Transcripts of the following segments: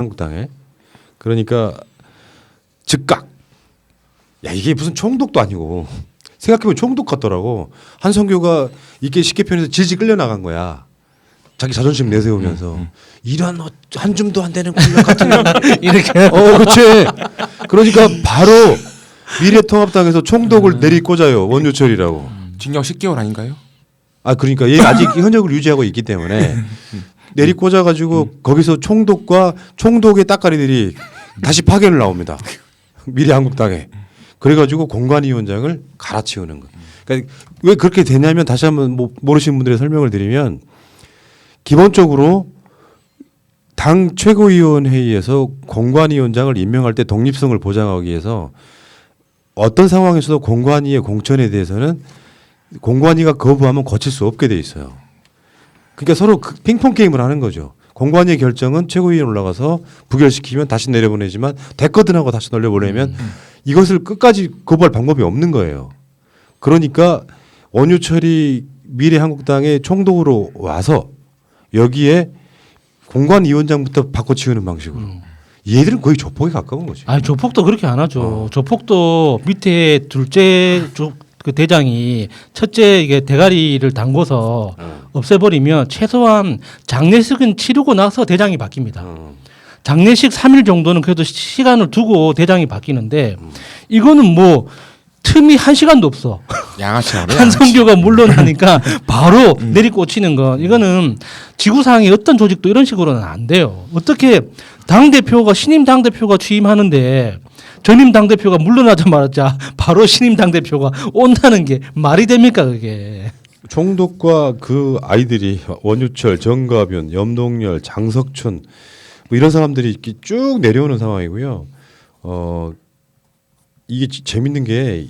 한국당에. 그러니까 즉각. 야 이게 무슨 총독도 아니고 생각해보면 총독 같더라고. 한성교가 이게 쉽게 표현해서 질질 끌려 나간 거야. 자기 자존심 내세우면서 이런 한 줌도 안 되는 권력 같은 이렇게. 그렇지. 그러니까 바로 미래통합당에서 총독을 내리꽂아요. 원유철이라고. 징역 10개월 아닌가요? 아 그러니까 얘 아직 현역을 유지하고 있기 때문에 내리꽂아가지고 거기서 총독과 총독의 따까리들이 다시 파견을 나옵니다. 미래한국당에. 그래가지고 공관위원장을 갈아치우는 거. 그러니까 왜 그렇게 되냐면 다시 한번 모르시는 분들의 설명을 드리면 기본적으로 당 최고위원회의에서 공관위원장을 임명할 때 독립성을 보장하기 위해서 어떤 상황에서도 공관위의 공천에 대해서는 공관위가 거부하면 거칠 수 없게 돼 있어요. 그러니까 서로 핑퐁 게임을 하는 거죠. 공관위의 결정은 최고위원회 올라가서 부결시키면 다시 내려보내지만 됐거든 하고 다시 돌려보내면 이것을 끝까지 거부할 방법이 없는 거예요. 그러니까 원유철이 미래한국당의 총독으로 와서 여기에 공관위원장부터 바꿔치우는 방식으로. 얘들은 거의 조폭에 가까운 거지. 아니 조폭도 그렇게 안 하죠. 조폭도 밑에 둘째 그 대장이 첫째 이게 대가리를 담궈서 없애버리면 최소한 장례식은 치르고 나서 대장이 바뀝니다. 장례식 3일 정도는 그래도 시간을 두고 대장이 바뀌는데 이거는 뭐 틈이 1시간도 없어. 양아치라고. 한성교가 물러나니까 바로 내리꽂히는 건 이거는 지구상의 어떤 조직도 이런 식으로는 안 돼요. 어떻게 당대표가 신임 당대표가 취임하는데 전임 당대표가 물러나자마자 바로 신임 당대표가 온다는 게 말이 됩니까 그게. 총독과 그 아이들이 원유철, 정가변, 염동열, 장석춘 뭐 이런 사람들이 이렇게 쭉 내려오는 상황이고요. 이게 재밌는 게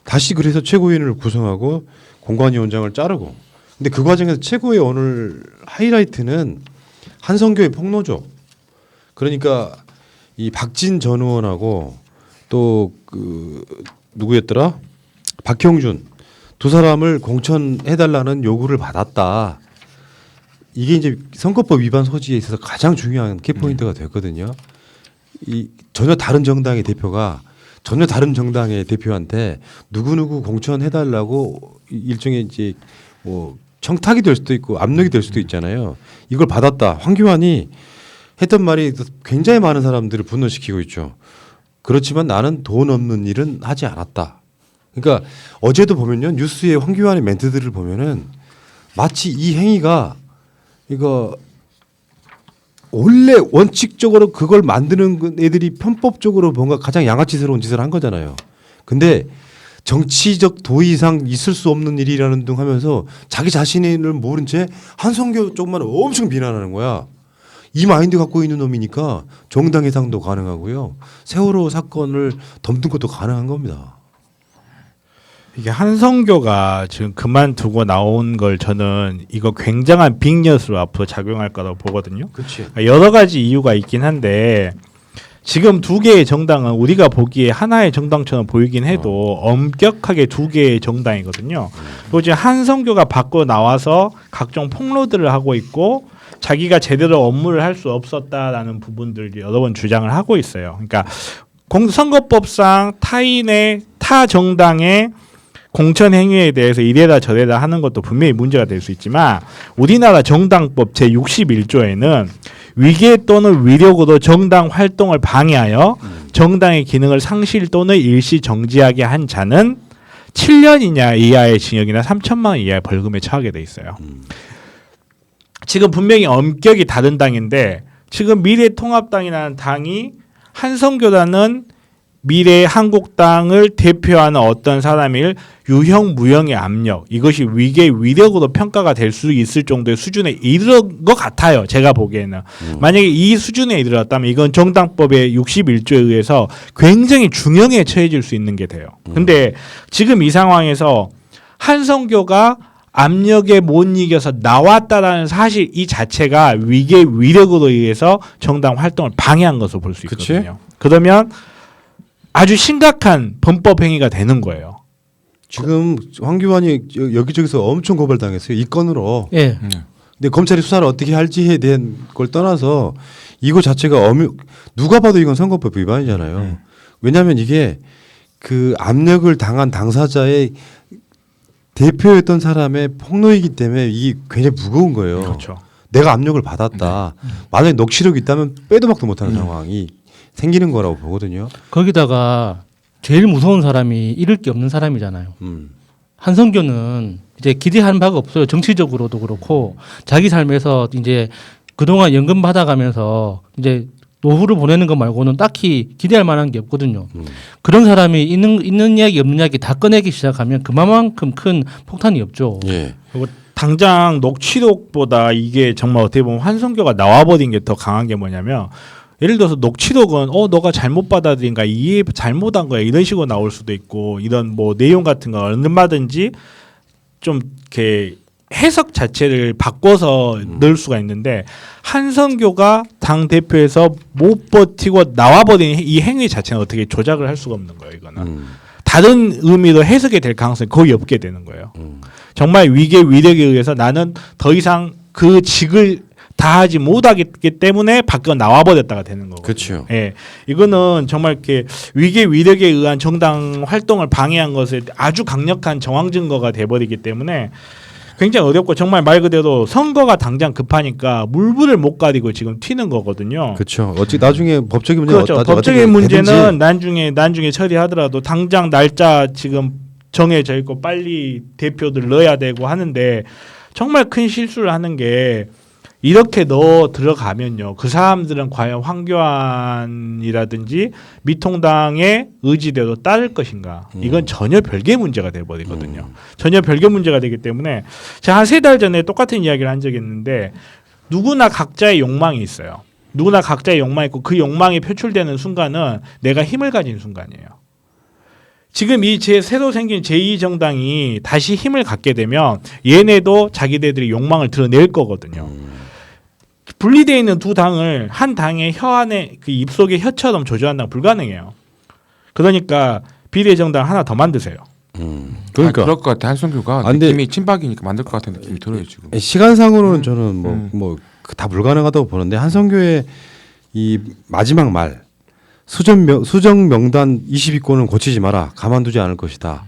다시 그래서 최고위원을 구성하고 공관위원장을 자르고 근데 그 과정에서 최고의 오늘 하이라이트는 한성교의 폭로죠. 그러니까 이 박진 전 의원하고 또 그 누구였더라? 박형준 두 사람을 공천해달라는 요구를 받았다. 이게 이제 선거법 위반 소지에 있어서 가장 중요한 키포인트가 됐거든요. 이 전혀 다른 정당의 대표가 전혀 다른 정당의 대표한테 누구누구 공천해달라고 일종의 이제 뭐 청탁이 될 수도 있고 압력이 될 수도 있잖아요. 이걸 받았다. 황교안이 했던 말이 굉장히 많은 사람들을 분노시키고 있죠. 그렇지만 나는 돈 없는 일은 하지 않았다. 그러니까 어제도 보면요. 뉴스에 황교안의 멘트들을 보면은 마치 이 행위가 이거 원래 원칙적으로 그걸 만드는 애들이 편법적으로 뭔가 가장 양아치스러운 짓을 한 거잖아요. 근데 정치적 도의 이상 있을 수 없는 일이라는 등 하면서 자기 자신을 모른 채 한성교 쪽만 엄청 비난하는 거야. 이 마인드 갖고 있는 놈이니까 정당 해상도 가능하고요. 세월호 사건을 덮는 것도 가능한 겁니다. 이게 한성교가 지금 그만두고 나온 걸 저는 이거 굉장한 빅뉴스로 앞으로 작용할 거라고 보거든요. 그렇지. 여러 가지 이유가 있긴 한데 지금 두 개의 정당은 우리가 보기에 하나의 정당처럼 보이긴 해도 엄격하게 두 개의 정당이거든요. 그리고 지금 한성교가 밖으로 나와서 각종 폭로들을 하고 있고 자기가 제대로 업무를 할 수 없었다라는 부분들을 여러 번 주장을 하고 있어요. 그러니까 선거법상 타 정당의 공천 행위에 대해서 이래라 저래라 하는 것도 분명히 문제가 될 수 있지만 우리나라 정당법 제61조에는 위계 또는 위력으로 정당 활동을 방해하여 정당의 기능을 상실 또는 일시 정지하게 한 자는 7년 이하의 징역이나 3천만 원 이하의 벌금에 처하게 돼 있어요. 지금 분명히 엄격히 다른 당인데 지금 미래통합당이라는 당이 한성교라는 미래한국당을 대표하는 어떤 사람을 유형 무형의 압력 이것이 위계 위력으로 평가가 될 수 있을 정도의 수준에 이르는 것 같아요. 제가 보기에는 만약에 이 수준에 이르렀다면 이건 정당법의 61조에 의해서 굉장히 중형에 처해질 수 있는 게 돼요. 근데 지금 이 상황에서 한성교가 압력에 못 이겨서 나왔다라는 사실 이 자체가 위계 위력으로 의해서 정당 활동을 방해한 것으로 볼 수 있거든요. 그러면 아주 심각한 범법 행위가 되는 거예요. 지금 황교안이 여기저기서 엄청 고발당했어요. 이 건으로. 예. 근데 검찰이 수사를 어떻게 할지에 대한 걸 떠나서 이거 자체가 누가 봐도 이건 선거법 위반이잖아요. 왜냐하면 이게 그 압력을 당한 당사자의 대표였던 사람의 폭로이기 때문에 이게 굉장히 무거운 거예요. 그렇죠. 내가 압력을 받았다. 만약에 녹취록이 있다면 빼도 박도 못하는 상황이 생기는 거라고 보거든요. 거기다가 제일 무서운 사람이 잃을 게 없는 사람이잖아요. 한성규는 이제 기대하는 바가 없어요. 정치적으로도 그렇고 자기 삶에서 이제 그동안 연금 받아가면서 이제 노후를 보내는 것 말고는 딱히 기대할 만한 게 없거든요. 그런 사람이 있는 이야기 없는 이야기 다 꺼내기 시작하면 그만큼 큰 폭탄이 없죠. 예. 그리고 당장 녹취록보다 이게 정말 어떻게 보면 한성교가 나와버린 게 더 강한 게 뭐냐면 예를 들어서 녹취록은 너가 잘못 받아들인가 이해 잘못한 거야 이런 식으로 나올 수도 있고 이런 뭐 내용 같은 거 얼마든지 좀 이렇게 해석 자체를 바꿔서 넣을 수가 있는데 한성교가 당 대표에서 못 버티고 나와버린 이 행위 자체는 어떻게 조작을 할 수가 없는 거예요. 이거는 다른 의미로 해석이 될 가능성이 거의 없게 되는 거예요. 정말 위계 위력에 의해서 나는 더 이상 그 직을 다하지 못하기 때문에 밖으로 나와버렸다가 되는 거거든요. 그렇죠. 예, 이거는 정말 이렇게 위계 위력에 의한 정당 활동을 방해한 것에 아주 강력한 정황 증거가 돼버리기 때문에 굉장히 어렵고 정말 말 그대로 선거가 당장 급하니까 물불을 못 가리고 지금 튀는 거거든요. 그렇죠. 어찌 나중에 법적인 문제가 그렇죠. 법적인 문제는 나중에 처리하더라도 당장 날짜 지금 정해져 있고 빨리 대표들 넣어야 되고 하는데 정말 큰 실수를 하는 게 이렇게 넣어 들어가면요. 그 사람들은 과연 황교안이라든지 미통당의 의지대로 따를 것인가. 이건 전혀 별개의 문제가 돼버리거든요. 전혀 별개 문제가 되기 때문에 제가 한 3달 전에 똑같은 이야기를 한 적이 있는데 누구나 각자의 욕망이 있어요. 누구나 각자의 욕망이 있고 그 욕망이 표출되는 순간은 내가 힘을 가진 순간이에요. 지금 이 새로 생긴 제2정당이 다시 힘을 갖게 되면 얘네도 자기네들의 욕망을 드러낼 거거든요. 분리되어 있는 두 당을 한 당의 혀 안에 그 입속의 혀처럼 조조한다는 불가능해요. 그러니까 비례정당 하나 더 만드세요. 그러니까 그럴 것 같아. 한성규가 근데- 느낌이 친박이니까 만들 것 같은 느낌이 들어요 지금. 시간상으로는 저는 뭐 다 불가능하다고 보는데 한성교의 이 마지막 말 수정 명단 22건은 고치지 마라. 가만두지 않을 것이다.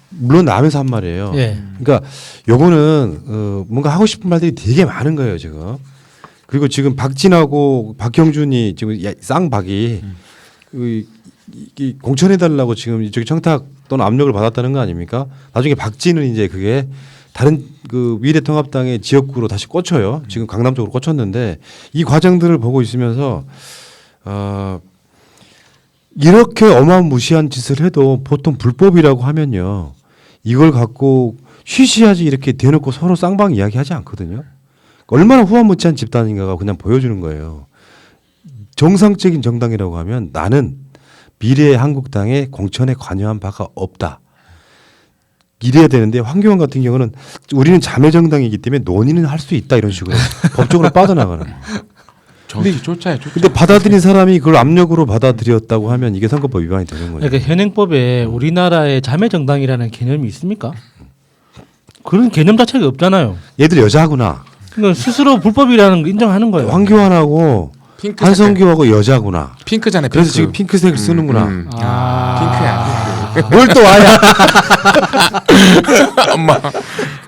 물론 나면서 한 말이에요. 예. 그러니까 요거는 뭔가 하고 싶은 말들이 되게 많은 거예요 지금. 그리고 지금 박진하고 박형준이 지금 쌍박이 이 공천해달라고 지금 이쪽에 청탁 또는 압력을 받았다는 거 아닙니까? 나중에 박진은 이제 그게 다른 그 미래통합당의 지역구로 다시 꽂혀요. 지금 강남 쪽으로 꽂혔는데 이 과정들을 보고 있으면서 이렇게 어마무시한 짓을 해도 보통 불법이라고 하면요. 이걸 갖고 쉬쉬하지 이렇게 대놓고 서로 쌍방 이야기하지 않거든요. 얼마나 후한무치한 집단인가가 그냥 보여주는 거예요. 정상적인 정당이라고 하면 나는 미래의 한국당의 공천에 관여한 바가 없다. 이래야 되는데 황교안 같은 경우는 우리는 자매정당이기 때문에 논의는 할 수 있다 이런 식으로 법적으로 빠져나가는 거예요. 정치 쫓아요. 근데 받아들인 사람이 그걸 압력으로 받아들였다고 하면 이게 선거법 위반이 되는 거예요. 그러니까 현행법에 우리나라의 자매정당이라는 개념이 있습니까? 그런 개념 자체가 없잖아요. 얘들 여자구나. 그러니까 스스로 불법이라는 걸 인정하는 거예요. 황교안하고 핑크 한성규하고 여자구나. 핑크잖아요. 그래서 핑크. 지금 핑크색을 쓰는구나. 핑크야. 뭘 또 와야? 엄마.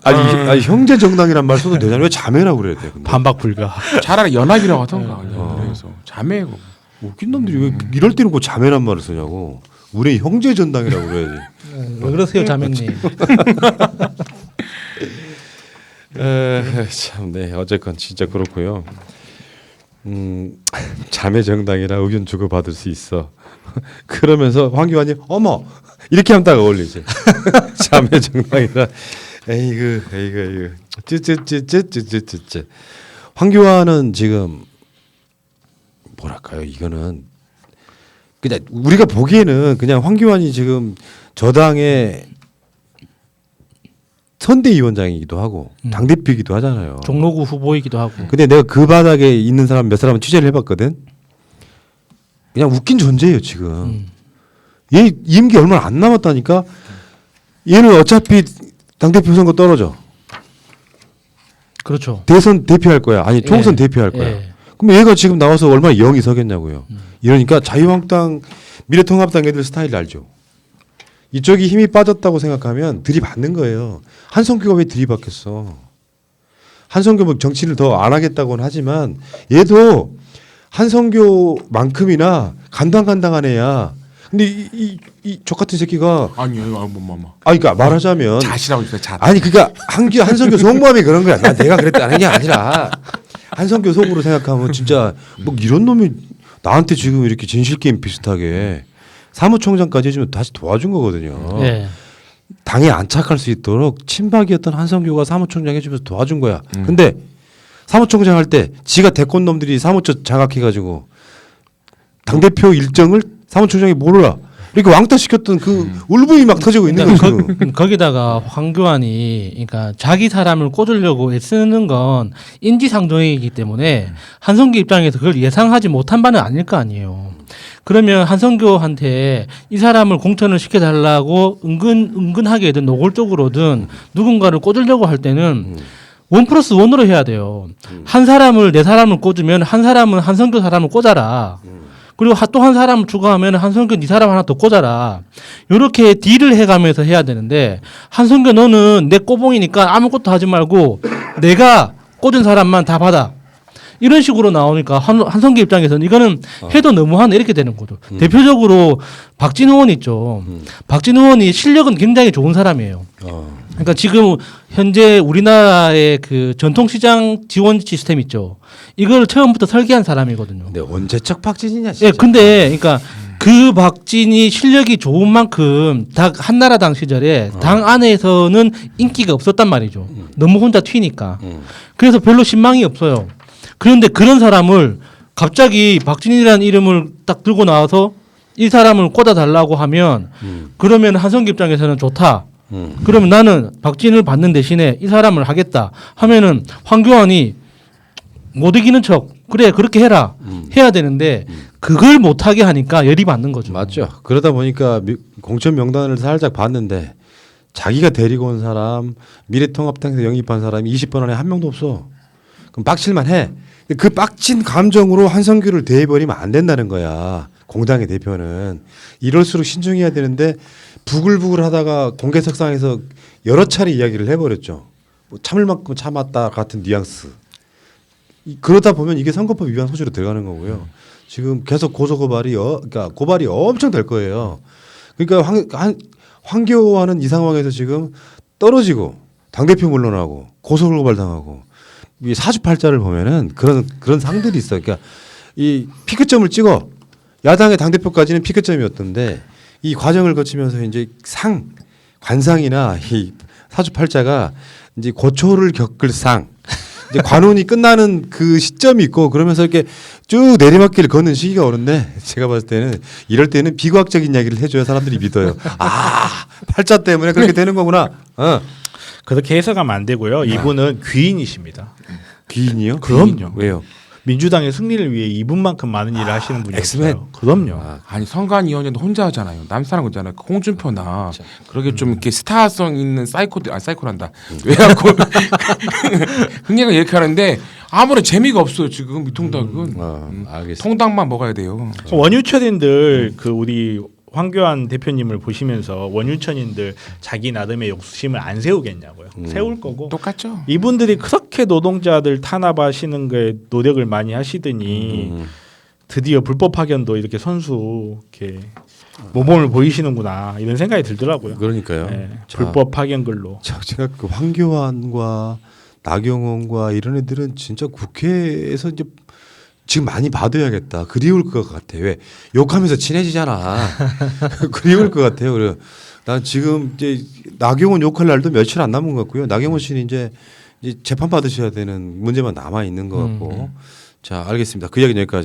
아니 형제 정당이란 말 써도 되잖아요. 왜 자매라고 그래야 돼? 근데. 반박 불가. 차라리 연합이라고 하던가. 그래서 자매고. 웃긴 놈들이 왜 이럴 때는 꼭 자매란 말을 쓰냐고. 우리 형제 정당이라고 그래야지. 왜 그러세요, 자매님? 참, 네. 어쨌건 진짜 그렇고요. 자매 정당이라 의견 주고 받을 수 있어. 그러면서 황교안이 어머 이렇게 하면 딱 어울리지. 자매 정당이라 에이그 쯔쯔쯔쯔쯔쯔쯔. 황교안은 지금 뭐랄까요? 이거는 그냥 우리가 보기에는 그냥 황교안이 지금 저당의 선대위원장이기도 하고 당대표이기도 하잖아요. 종로구 후보이기도 하고. 근데 내가 그 바닥에 있는 사람 몇 사람은 취재를 해봤거든. 그냥 웃긴 존재예요 지금. 얘 임기 얼마 안 남았다니까. 얘는 어차피 당대표 선거 떨어져. 그렇죠. 대선 대표할 거야. 아니 총선 예. 대표할 거야. 예. 그럼 얘가 지금 나와서 얼마나 영이 서겠냐고요. 이러니까 자유한국당, 미래통합당 애들 스타일 알죠. 이쪽이 힘이 빠졌다고 생각하면 들이받는 거예요. 한성규가 왜 들이받겠어? 한성규 뭐 정치를 더 안 하겠다고는 하지만 얘도 한성규만큼이나 간당간당한 애야. 근데 저 같은 새끼가 아니요, 뭐. 그러니까 말하자면 잣이라고 있어요. 잣. 아니 그러니까 한성규 속마음이 그런 거야. 내가 그랬다는 게 아니라 한성규 속으로 생각하면 진짜 뭐 이런 놈이 나한테 지금 이렇게 진실 게임 비슷하게 사무총장까지 해주면 다시 도와준 거거든요. 네. 당에 안착할 수 있도록 친박이었던 한성규가 사무총장 해주면서 도와준 거야. 근데 사무총장 할 때 지가 대권 놈들이 사무처 장악해가지고 당대표 일정을 사무총장이 몰라. 이렇게 왕따 시켰던 그 울분이 막 터지고 있는 거죠. 지금. 거기다가 황교안이 그러니까 자기 사람을 꽂으려고 애쓰는 건 인지상정이기 때문에 한성규 입장에서 그걸 예상하지 못한 바는 아닐 거 아니에요. 그러면 한성규한테 이 사람을 공천을 시켜달라고 은근하게든 노골적으로든 누군가를 꽂으려고 할 때는 1+1으로 해야 돼요. 한 사람을 내 사람을 꽂으면 한 사람은 한성규 사람을 꽂아라. 그리고 또 한 사람을 추가하면 한성규 네 사람 하나 더 꽂아라. 이렇게 딜을 해가면서 해야 되는데 한성규 너는 내 꼬봉이니까 아무것도 하지 말고 내가 꽂은 사람만 다 받아. 이런 식으로 나오니까 한성규 입장에서는 이거는 해도 너무하네 이렇게 되는 거죠. 대표적으로 박진 의원 있죠. 박진 의원이 실력은 굉장히 좋은 사람이에요. 그러니까 지금 현재 우리나라의 그 전통시장 지원 시스템 있죠. 이걸 처음부터 설계한 사람이거든요. 근데 언제적 박진이냐 진짜. 예, 근데 그러니까 그 박진이 실력이 좋은 만큼 한나라당 시절에 당 안에서는 인기가 없었단 말이죠. 너무 혼자 튀니까. 그래서 별로 신망이 없어요. 그런데 그런 사람을 갑자기 박진이라는 이름을 딱 들고 나와서 이 사람을 꽂아달라고 하면 그러면 한성규 입장에서는 좋다. 그러면 나는 박진을 받는 대신에 이 사람을 하겠다 하면은 황교안이 못 이기는 척 그래 그렇게 해라 해야 되는데 그걸 못하게 하니까 열이 받는 거죠. 맞죠. 그러다 보니까 공천 명단을 살짝 봤는데 자기가 데리고 온 사람 미래통합당에서 영입한 사람이 20번 안에 한 명도 없어. 그럼 빡칠만 해. 그 빡친 감정으로 한성규를 대해버리면 안 된다는 거야. 공당의 대표는. 이럴수록 신중해야 되는데 부글부글 하다가 공개석상에서 여러 차례 이야기를 해버렸죠. 뭐 참을 만큼 참았다 같은 뉘앙스. 그러다 보면 이게 선거법 위반 소지로 들어가는 거고요. 지금 계속 그러니까 고발이 엄청 될 거예요. 그러니까 황교안은 이 상황에서 지금 떨어지고 당대표 물러나고 고소고발 당하고 이 사주팔자를 보면은 그런 상들이 있어요. 그러니까 이 피크점을 찍어 야당의 당대표까지는 피크점이었던데 이 과정을 거치면서 이제 관상이나 이 사주팔자가 이제 고초를 겪을 상 이제 관운이 끝나는 그 시점이 있고 그러면서 이렇게 쭉 내리막길을 걷는 시기가 오는데 제가 봤을 때는 이럴 때는 비과학적인 이야기를 해줘야 사람들이 믿어요. 아 팔자 때문에 그렇게 되는 거구나. 그렇게 해석하면 안 되고요. 이분은 귀인이십니다. 귀인이요? 그럼요. 왜요? 민주당의 승리를 위해 이분만큼 많은 일을 하시는 분이 엑스맨. 없어요. 그럼요. 아니 성관 이원장도 혼자 하잖아요. 남사람 있잖아요. 홍준표나 그러게 좀 이렇게 스타성 있는 사이코란다. 왜냐고 흥행을 이렇게 하는데 아무런 재미가 없어요. 지금 미통당은 알겠습니다. 통당만 먹어야 돼요. 원유천인들 그 우리 황교안 대표님을 보시면서 원유천인들 자기 나름의 욕심을 안 세우겠냐고요. 세울 거고. 똑같죠. 이분들이 그렇게 노동자들 탄압하시는 거에 노력을 많이 하시더니 드디어 불법 파견도 이렇게 선수 이렇게 모범을 보이시는구나 이런 생각이 들더라고요. 그러니까요. 네, 자, 불법 파견글로. 제가 그 황교안과 나경원과 이런 애들은 진짜 국회에서 이제 지금 많이 봐둬야겠다. 그리울 것 같아. 왜 욕하면서 친해지잖아. 그리울 것 같아요. 그래. 난 지금 이제 나경원 욕할 날도 며칠 안 남은 것 같고요. 나경원 씨는 이제 재판 받으셔야 되는 문제만 남아 있는 것 같고. 자, 알겠습니다. 그 이야기는 여기까지.